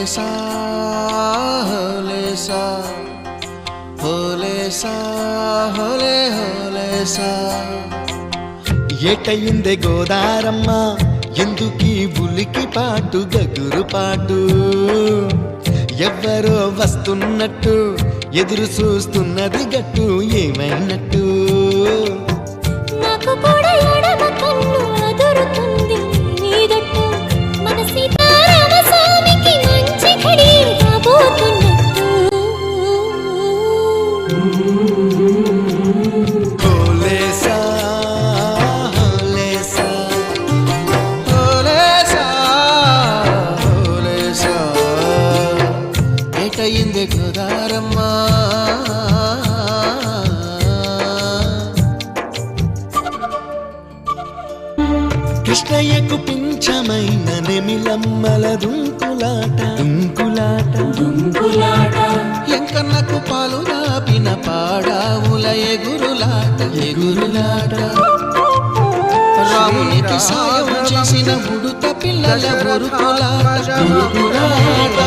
హోలేసా హోలేసా హోలేసా హోలే హోలేసా ఏటయిందే గోదారమ్మ ఎందుకీ ఉలికి పాటు గగురు పాటు ఎవ్వరో వస్తున్నట్టు ఎదురు చూస్తున్నది గట్టు ఏమైనట్టు నాకు కూడా ఎడమ కన్ను అదురుతుంది నీదట్టు మన సీతారామ స్వామికి మంచి ఘడి రాబోతున్నట్టు హోలేసా హోలేసా హోలేసా హోలేసా ఏటయిందే గోదారమ్మ కృష్ణయ్యకు పింఛమైన నెమిలమ్మల దుంకులాట దుంకులాట దుంకులాట ఎంకన్నకు పాలు రాపిన పాడావుల ఎగురులాట ఎగురులాట రామునికి సాయం చేసిన ఉడుత పిల్లల ఉరుకులాట ఉరుకులాట